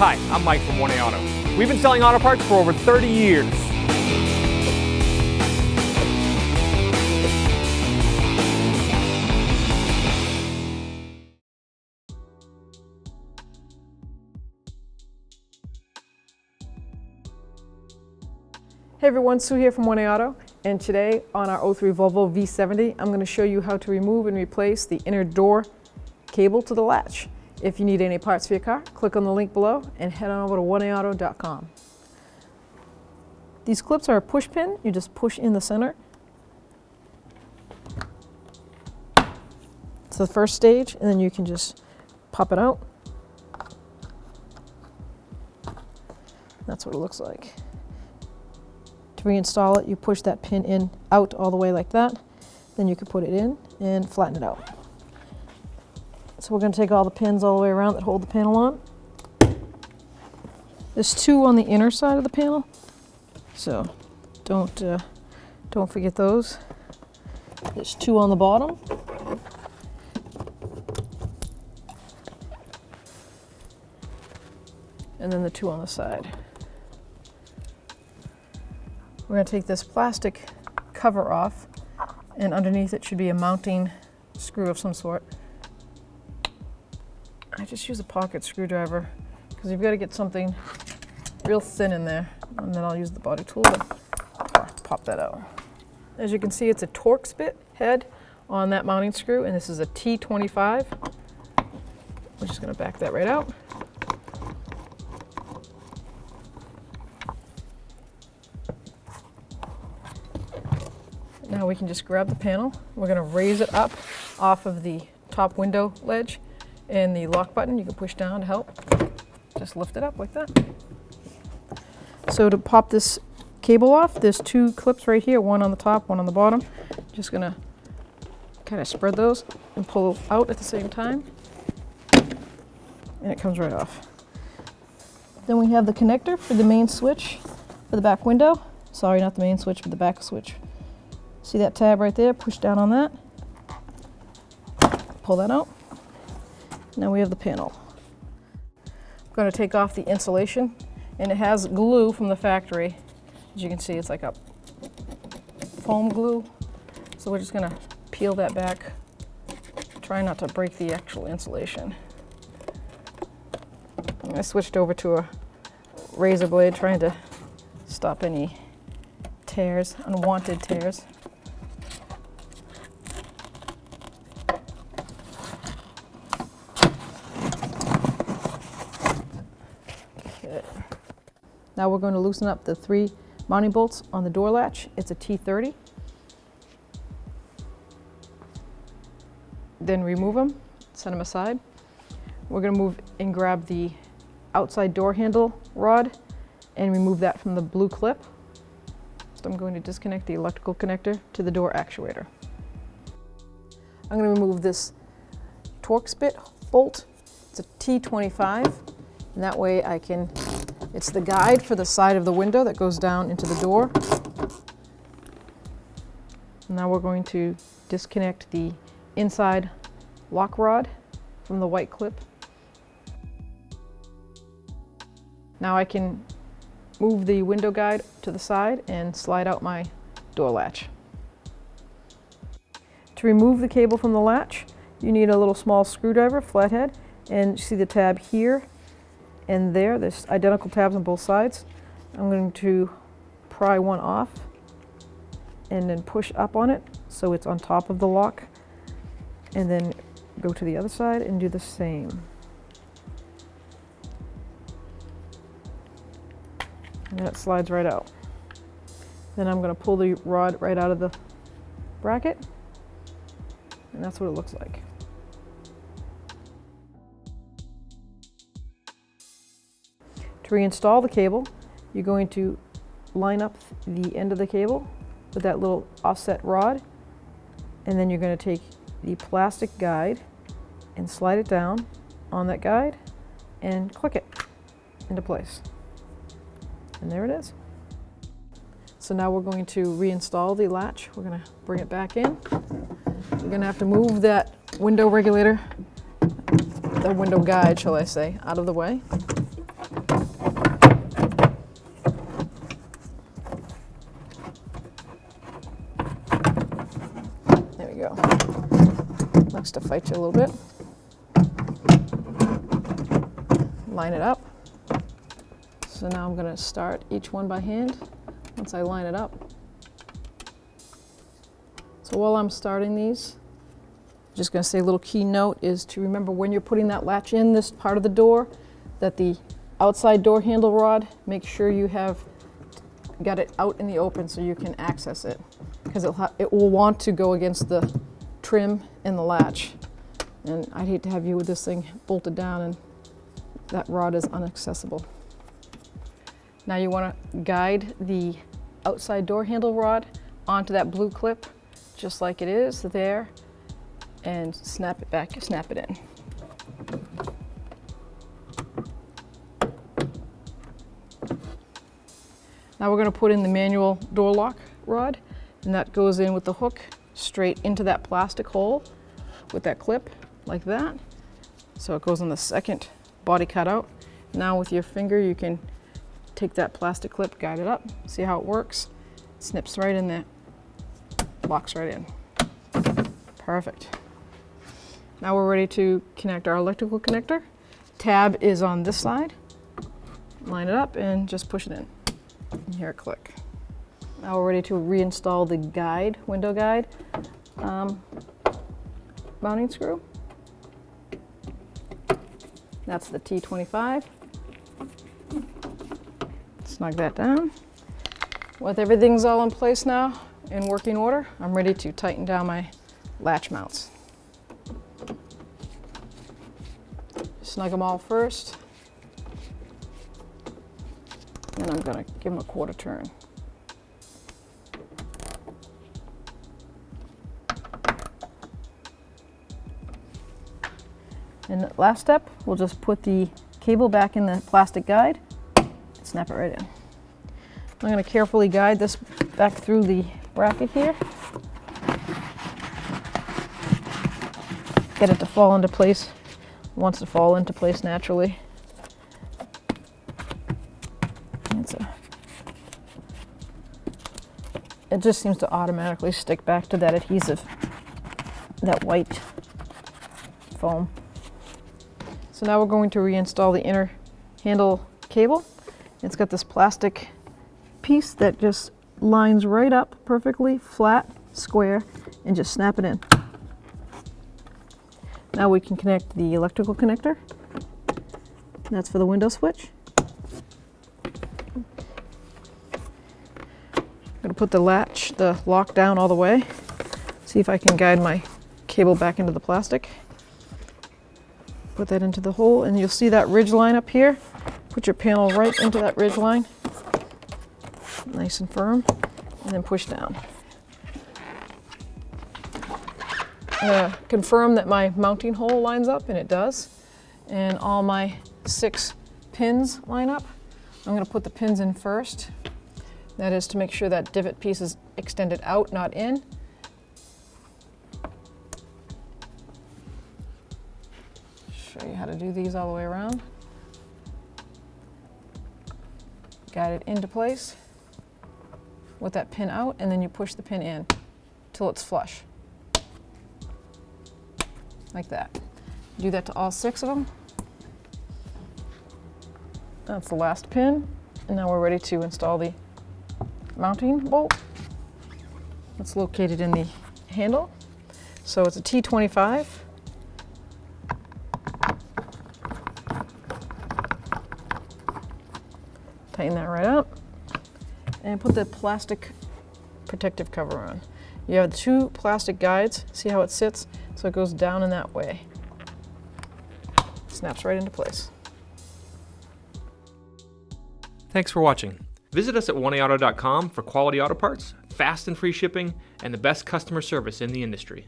Hi, I'm Mike from 1A Auto. We've been selling auto parts for over 30 years. Hey everyone, Sue here from 1A Auto, and today on our 03 Volvo V70, I'm going to show you how to remove and replace the inner door cable to the latch. If you need any parts for your car, click on the link below and head on over to 1aauto.com. These clips are a push pin. You just push in the center. It's the first stage, and then you can just pop it out. That's what it looks like. To reinstall it, you push that pin in out all the way like that. Then you can put it in and flatten it out. So we're going to take all the pins all the way around that hold the panel on. There's two on the inner side of the panel, so don't forget those. There's two on the bottom. And then the two on the side. We're going to take this plastic cover off, and underneath it should be a mounting screw of some sort. I just use a pocket screwdriver because you've got to get something real thin in there, and then I'll use the body tool to pop that out. As you can see, it's a Torx bit head on that mounting screw, and this is a T25. We're just going to back that right out. Now we can just grab the panel. We're going to raise it up off of the top window ledge, and the lock button you can push down to help. Just lift it up like that. So to pop this cable off, there's two clips right here, one on the top, one on the bottom. Just going to kind of spread those and pull out at the same time, and it comes right off. Then we have the connector for the main switch for the back window. Sorry, not the main switch, but the back switch. See that tab right there? Push down on that. Pull that out. Now we have the panel. I'm going to take off the insulation, and it has glue from the factory. As you can see, it's like a foam glue. So we're just going to peel that back. Try not to break the actual insulation. I switched over to a razor blade, trying to stop any tears, unwanted tears. Now we're going to loosen up the three mounting bolts on the door latch. It's a T30. Then remove them, set them aside. We're going to move and grab the outside door handle rod and remove that from the blue clip. So I'm going to disconnect the electrical connector to the door actuator. I'm going to remove this Torx bit bolt. It's a T25, and that way I can it's the guide for the side of the window that goes down into the door. Now we're going to disconnect the inside lock rod from the white clip. Now I can move the window guide to the side and slide out my door latch. To remove the cable from the latch, you need a little small screwdriver, flathead, and see the tab here and there. There's identical tabs on both sides. I'm going to pry one off and then push up on it so it's on top of the lock, and then go to the other side and do the same. And that slides right out. Then I'm going to pull the rod right out of the bracket, and that's what it looks like. To reinstall the cable, you're going to line up the end of the cable with that little offset rod, and then you're going to take the plastic guide and slide it down on that guide and click it into place. And there it is. So now we're going to reinstall the latch. We're going to bring it back in. We're going to have to move that window regulator, the window guide, shall I say, out of the way. likes to fight you a little bit. Line it up. So now I'm going to start each one by hand once I line it up. So while I'm starting these, I'm just going to say a little key note is to remember when you're putting that latch in this part of the door, that the outside door handle rod, make sure you have got it out in the open so you can access it, because it will want to go against the trim and the latch. And I'd hate to have you with this thing bolted down and that rod is inaccessible. Now you want to guide the outside door handle rod onto that blue clip, just like it is there, and snap it back, snap it in. Now we're going to put in the manual door lock rod, and that goes in with the hook straight into that plastic hole with that clip, like that. So it goes in the second body cutout. Now with your finger you can take that plastic clip, guide it up, see how it works. Snips right in there, locks right in. Perfect. Now we're ready to connect our electrical connector. Tab is on this side. Line it up and just push it in. And hear it click. Now we're ready to reinstall the guide, window guide mounting screw. That's the T25. Snug that down. With everything's all in place now, in working order, I'm ready to tighten down my latch mounts. Snug them all first. And I'm going to give them a quarter turn. And the last step, we'll just put the cable back in the plastic guide and snap it right in. I'm going to carefully guide this back through the bracket here. Get it to fall into place. It wants to fall into place naturally. It just seems to automatically stick back to that adhesive, that white foam. So now we're going to reinstall the inner handle cable. It's got this plastic piece that just lines right up perfectly, flat, square, and just snap it in. Now we can connect the electrical connector. That's for the window switch. I'm going to put the latch, the lock down all the way. See if I can guide my cable back into the plastic. Put that into the hole, and you'll see that ridge line up here. Put your panel right into that ridge line. Nice and firm, and then push down. I'm going to confirm that my mounting hole lines up, and it does. And all my 6 pins line up. I'm going to put the pins in first. That is to make sure that divot piece is extended out, not in. Show you how to do these all the way around. Guide it into place with that pin out, and then you push the pin in till it's flush. Like that. Do that to all 6 of them. That's the last pin, and now we're ready to install the mounting bolt. It's located in the handle. So it's a T25. Tighten that right up and put the plastic protective cover on. You have 2 plastic guides. See how it sits? So it goes down in that way. Snaps right into place. Thanks for watching. Visit us at oneauto.com for quality auto parts, fast and free shipping, and the best customer service in the industry.